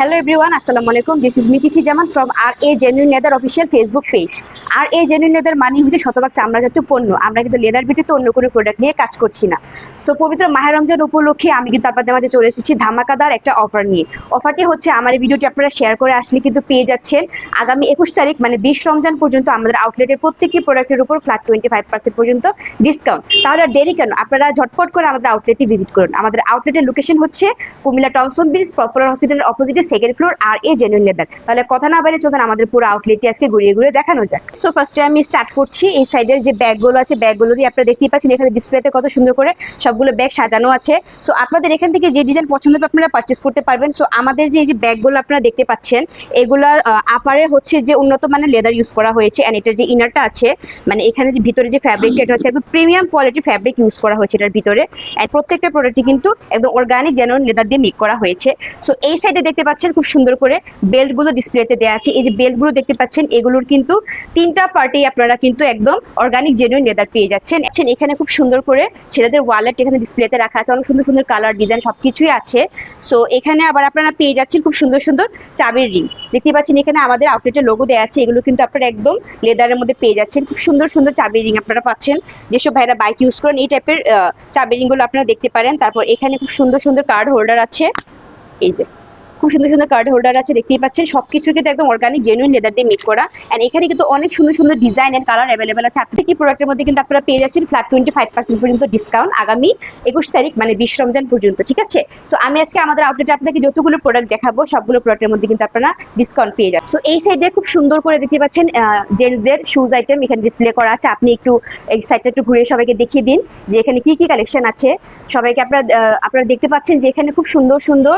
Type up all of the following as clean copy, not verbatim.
Hello everyone, Assalamu alaikum. This is Mitithi Jaman from RA Genuine Leather official Facebook page. RA Genuine Leather মানে হচ্ছে শতভাগ চামড়াজাত পণ্য। আমরা কিন্তু লেদার ব্যতীত অন্য কোনো প্রোডাক্ট নিয়ে কাজ করছি না। সো পবিত্র মাহে রমজান উপলক্ষে আমি কিন্তু আপনাদের মাঝে চলে এসেছি ধামাকাদার একটা অফার নিয়ে। অফারটি হচ্ছে আমার এই ভিডিওটি আপনারা শেয়ার করে আসলে কিন্তু পেয়ে যাচ্ছেন আগামী 21 তারিখ মানে 20 রমজান পর্যন্ত আমাদের আউটলেটের প্রত্যেকটি প্রোডাক্টের উপর ফ্ল্যাট 25% পর্যন্ত ডিসকাউন্ট। তাহলে আর দেরি কেন? আপনারা ঝটপট করে আমাদের আউটলেটটি ভিজিট করুন। আমাদের আউটলেটের লোকেশন হচ্ছে কুমিল্লা টমসন ব্রিজ পপুলার হসপিটালের অপোজিটে second floor RA Genuine Leather। তাহলে কথা না বাইরে চলুন আমাদের পুরো আউটলেটটি আজকে ঘুরিয়ে ঘুরিয়ে দেখানো যাক। সো ফার্স্টে আমি স্টার্ট করছি। এই সাইডের যে ব্যাগগুলো আছে ব্যাগগুলো দিয়ে আপনারা দেখতেই পাচ্ছেন এখানে ডিসপ্লেতে কত সুন্দর করে সবগুলো ব্যাগ সাজানো আছে। সো আপনাদের এখান থেকে যে ডিজাইন পছন্দ হবে আপনারা পারচেজ করতে পারবেন। সো আমাদের যে এই যে ব্যাগগুলো আপনারা দেখতে পাচ্ছেন এগুলার আপারে হচ্ছে যে উন্নত মানের লেদার ইউজ করা হয়েছে এন্ড এটার যে ইনারটা আছে মানে এখানে যে ভিতরে যে ফ্যাব্রিক এটা হচ্ছে একদম প্রিমিয়াম কোয়ালিটি ফ্যাব্রিক ইউজ করা হয়েছে এটার ভিতরে। এন্ড প্রত্যেকটা প্রোডাক্টই কিন্তু একদম অর্গানিক জেনুইন লেদার দিয়ে মেক করা হয়েছে। সো এই সাইডে দেখতে পাচ্ছেন খুব সুন্দর করে বেল্ট গুলো ডিসপ্লেতে দেওয়া আছে। এই যে বেল্ট গুলো দেখতে পাচ্ছেন এগুলোর কিন্তু তিনটা পার্টি আপনারা কিন্তু একদম অর্গানিক জেনুইন লেদার পেয়ে যাচ্ছেন। এখানে খুব সুন্দর করে ছেলেদের ওয়ালেট এখানে ডিসপ্লেতে রাখা আছে, অনেক সুন্দর সুন্দর কালার ডিজাইন সবকিছুই আছে। সো এখানে আবার আপনারা পেয়ে যাচ্ছেন খুব সুন্দর সুন্দর চাবির রিং। দেখতে পাচ্ছেন এখানে আমাদের আউটলেটের লোগো দেওয়া আছে, এগুলো কিন্তু আপনারা একদম লেদারের মধ্যে পেয়ে যাচ্ছেন। খুব সুন্দর সুন্দর চাবির রিং আপনারা পাচ্ছেন, যেসব ভাইরা বাইক ইউজ করেন এই টাইপের চাবির রিং গুলো আপনারা দেখতে পারেন। তারপর এখানে খুব সুন্দর সুন্দর কার্ড হোল্ডার আছে, এই যে খুব সুন্দর সুন্দর কার্ড হোল্ডার আছে দেখতেই পাচ্ছেন। সবকিছু কিন্তু একদম অর্গানিক জেনুইন লেদার দিয়ে মেক করা এন্ড এখানে কিন্তু অনেক সুন্দর সুন্দর ডিজাইন এন্ড কালার অ্যাভেলেবেল আছে। প্রত্যেকটি প্রোডাক্টের মধ্যে কিন্তু আপনারা পেয়ে যাচ্ছেন ফ্ল্যাট 25% পর্যন্ত ডিসকাউন্ট আগামী 21 তারিখ মানে 20 রমজান পর্যন্ত, ঠিক আছে? সো আমি আজকে আমাদের আউটলেটে আপনাকে যতগুলো প্রোডাক্ট দেখাবো সবগুলো প্রোডাক্টের মধ্যে কিন্তু আপনারা ডিসকাউন্ট পেয়ে যাচ্ছেন। সো এই সাইডে খুব সুন্দর করে দেখতে পাচ্ছেন জেন্টসদের শুজ আইটেম এখানে ডিসপ্লে করা আছে। আপনি একটু এই সাইডটা একটু ঘুরে সবাইকে দেখিয়ে দিন যে এখানে কি কি কালেকশন আছে। সবাইকে আপনারা দেখতে পাচ্ছেন যে এখানে খুব সুন্দর সুন্দর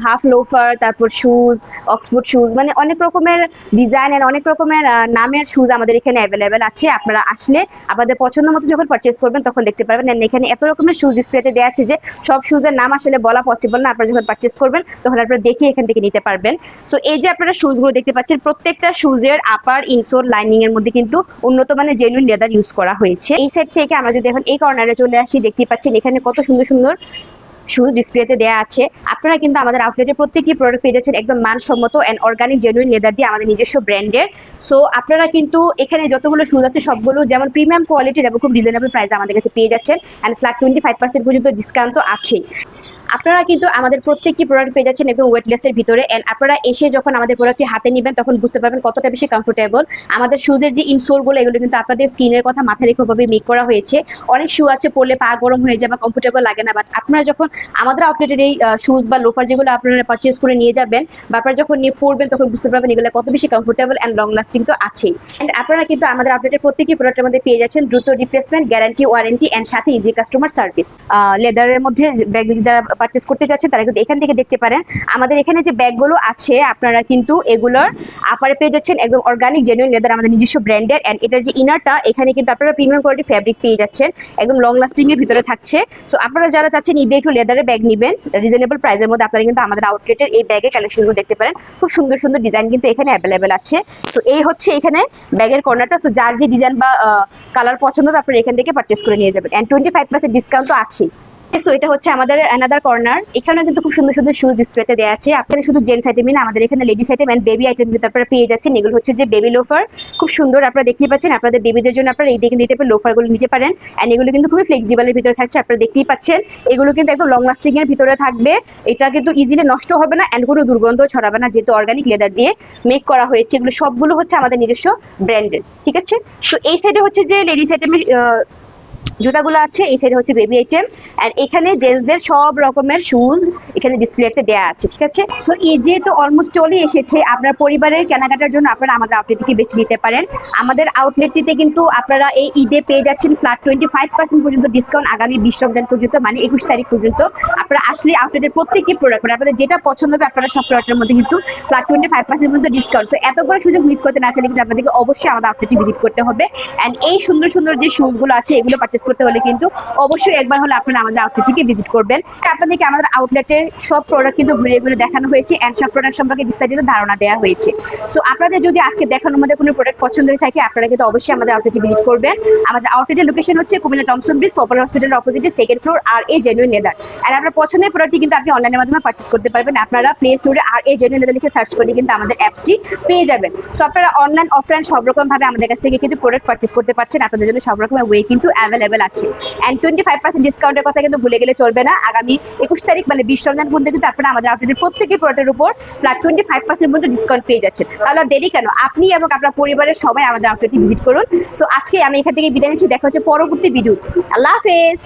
হাফ লোফার, তারপর শুজ, অক্সফোর্ড শুজ, মানে অনেক রকমের ডিজাইন এর অনেক রকমের নামের শুজ আমাদের এখানে অ্যাভেলেবেল আছে। আপনারা আসলে আপনাদের পছন্দ মতো যখন পারচেজ করবেন তখন দেখতে পারবেন। এখানে এত রকমের শুজ ডিসপ্লেতে দেওয়া আছে যে সব শুজের নাম আসলে বলা পসিবল না। আপনারা যখন পারচেজ করবেন তখন আপনারা দেখে এখান থেকে নিতে পারবেন। সো এই যে আপনারা শুজগুলো দেখতে পাচ্ছেন প্রত্যেকটা শুজের আপার ইনসোল লাইনিং এর মধ্যে কিন্তু উন্নত মানের জেনুইন লেদার ইউজ করা হয়েছে। এই সাইড থেকে আমরা যদি এখন এই কর্নারে চলে আসি দেখতে পাচ্ছেন এখানে কত সুন্দর সুন্দর শুজ ডিসপ্লেতে দেওয়া আছে। আপনারা কিন্তু আমাদের আউটলেটে প্রত্যেকটি প্রোডাক্ট পেয়ে যাচ্ছেন একদম মানসম্মত এন্ড অর্গানিক জেনুইন লেদার দিয়ে আমাদের নিজস্ব ব্র্যান্ডের। সো আপনারা কিন্তু এখানে যতগুলো শুজ আছে সবগুলো যেমন প্রিমিয়াম কোয়ালিটির এবং খুব রিজনেবল প্রাইসে আমাদের কাছে পেয়ে যাচ্ছেন এন্ড ফ্ল্যাট 25% পর্যন্ত ডিসকাউন্ট তো আছেই। আপনারা কিন্তু আমাদের প্রত্যেকটি প্রোডাক্ট পেয়ে যাচ্ছেন একদম ওয়েটলেসের ভিতরে এন্ড আপনারা এসে যখন আমাদের প্রোডাক্টটি হাতে নেবেন তখন বুঝতে পারবেন কতটা বেশি কমফোর্টেবল। আমাদের শুজের যে ইনসোলগুলো এগুলো কিন্তু আপনাদের স্কিনের কথা মাথায় রেখে ভাবে মেক করা হয়েছে। অনেক শু আছে পরলে পা গরম হয়ে যায় বা কমফোর্টেবল লাগে না, বাট আপনারা যখন আমাদের আউটলেটের এই শুজ বা লোফার যেগুলো আপনারা পারচেজ করে নিয়ে যাবেন বা আপনারা যখন নিয়ে পরবেন তখন বুঝতে পারবেন এগুলো কত বেশি কমফোর্টেবল এন্ড লং লাস্টিং তো আছেই। এন্ড আপনারা কিন্তু আমাদের আউটলেটের প্রত্যেকটি প্রোডাক্টের মধ্যে পেয়ে যাচ্ছেন দ্রুত রিপ্লেসমেন্ট, গ্যারান্টি, ওয়ারেন্টি এন্ড সাথে ইজি কাস্টমার সার্ভিস। লেদারের মধ্যে ব্যাগ যারা পারচেজ করতে যাচ্ছেন তারা কিন্তু এখান থেকে দেখতে পারেন আমাদের এখানে যে ব্যাগগুলো আছে আপনারা কিন্তু এগুলোর আপারে পেয়ে যাচ্ছেন একদম অর্গানিক জেনুইন লেদার আমাদের নিজস্ব ব্র্যান্ডের এন্ড এটার যে ইনারটা এখানে কিন্তু আপনারা প্রিমিয়াম কোয়ালিটি ফ্যাব্রিক পেয়ে যাচ্ছেন একদম লং লাস্টিং এর ভিতরে থাকছে। সো আপনারা যারা চাচ্ছেন ঈদে একটু লেদারের ব্যাগ নেবেন রিজনেবল প্রাইসের মধ্যে আপনারা কিন্তু আমাদের আউটলেটের এই ব্যাগের কালেকশনগুলো দেখতে পারেন। খুব সুন্দর সুন্দর ডিজাইন কিন্তু এখানে অ্যাভেলেবেল আছে। তো এই হচ্ছে এখানে ব্যাগের কর্নারটা। সো যার যে ডিজাইন বা কালার পছন্দ হবে আপনারা এখান থেকে পারচেজ করে নিয়ে যাবেন এন্ড 25% ডিসকাউন্ট তো আছে। সো এটা হচ্ছে আমাদের অ্যানাদার কর্নার। এখানে কিন্তু খুব সুন্দর সুন্দর শুজ ডিসপ্লেতে দেওয়া আছে। আপনারা শুধু জেন্টস আইটেমই না আমাদের এখানে ladies item and baby item কিন্তু আপনারা পেয়ে যাচ্ছেন। এগুলো হচ্ছে যে বেবি লোফার, খুব সুন্দর আপনারা দেখতেই পাচ্ছেন। আপনাদের বেবিদের জন্য আপনারা এই দেখে নিতে পারেন লোফার গুলো নিতে পারেন এন্ড এগুলো কিন্তু খুবই ফ্লেক্সিবলের ভিতরে থাকছে। আপনারা দেখতেই পাচ্ছেন এগুলো কিন্তু একদম লং লাস্টিং এর ভিতরে থাকবে। এটা কিন্তু ইজিলি নষ্ট হবে না এন্ড কোনো দুর্গন্ধ ছড়াবে না যেহেতু অর্গানিক লেদার দিয়ে মেক করা হয়েছে। এগুলো সবগুলো হচ্ছে আমাদের নিজস্ব ব্র্যান্ডের, ঠিক আছে? তো এই সাইডে হচ্ছে যে লেডিস আইটেমের জুতাগুলো আছে, এই সাইডে হচ্ছে বেবি আইটেম এন্ড এখানে জেন্টসদের সব রকমের শুজ এখানে ডিসপ্লেতে দেয়া আছে, ঠিক আছে? সো এই যেহেতু অলমোস্ট চলে এসেছে আপনার পরিবারের কেনাকাটার জন্য আপনারা আমাদের আউটলেটটি বেছে নিতে পারেন। আমাদের আউটলেটটিতে কিন্তু আপনারা এই ঈদে পেয়ে যাচ্ছেন ফ্ল্যাট 25% পর্যন্ত ডিসকাউন্ট আগামী 20 রমজান পর্যন্ত মানে 21 তারিখ পর্যন্ত। আপনারা আসলে আউটলেটের প্রত্যেকটি প্রোডাক্ট মানে আপনাদের যেটা পছন্দ হবে আপনারা সব প্রোডাক্টের মধ্যে কিন্তু ফ্ল্যাট 25% পর্যন্ত ডিসকাউন্ট। সো এত বড় সুযোগ মিস করতে না চাইলে কিন্তু আপনাদেরকে অবশ্যই আমাদের আউটলেটটি ভিজিট করতে হবে এন্ড এই সুন্দর সুন্দর যে শুজগুলো আছে এগুলো পারচেজ করতে হলে কিন্তু অবশ্যই একবার হলে আপনারা আমাদের আউটলেটটিকে ভিজিট করবেন। আপনাদেরকে আমাদের আউটলেটের সব প্রোডাক্ট কিন্তু ঘুরিয়ে ঘুরে দেখানো হয়েছে এন্ড সব প্রোডাক্ট সম্পর্কে বিস্তারিত ধারণা দেওয়া হয়েছে। সো আপনাদের যদি আজকে দেখানোর মধ্যে কোনো প্রোডাক্ট পছন্দ হয়ে থাকে আপনারা কিন্তু অবশ্যই আমাদের আউটলেটে ভিজিট করবেন। আমাদের আউটলেটের লোকেশন হচ্ছে কুমিল্লা টমসন ব্রিজ পপুলার হসপিটালের অপোজিটে সেকেন্ড ফ্লোর আর এ জেনুইন লেদার। আর আপনার পছন্দের প্রোডাক্টটি কিন্তু আপনি অনলাইনের মাধ্যমে পারচেজ করতে পারবেন। আপনারা প্লে স্টোরে আর এ জেনুইন লেদার লিখে সার্চ করে কিন্তু আমাদের অ্যাপসটি পেয়ে যাবেন। সো আপনারা অনলাইন অফলাইন সব রকম ভাবে আমাদের কাছ থেকে কিন্তু প্রোডাক্ট পারচেজ করতে পারছেন। আপনাদের জন্য সব রকমের ওয়ে কিন্তু অ্যাভেলেবেল আছে এন্ড 25% ডিসকাউন্টের কথা কিন্তু ভুলে গেলে চলবে না। আগামী 21 তারিখ মানে 20 রমজান পর্যন্ত কিন্তু আপনারা আমাদের আউটলেটের প্রত্যেকটি প্রোডাক্টের উপর প্লাস 25% পর্যন্ত ডিসকাউন্ট পেয়ে যাচ্ছেন। তাহলে দেরি কেন, আপনি এবং আপনার পরিবারের সবাই আমাদের আউটলেটটি ভিজিট করুন। সো আজকে আমি এখান থেকে বিদায় নিচ্ছি, দেখা হচ্ছে পরবর্তী ভিডিও। আল্লাহ হাফেজ।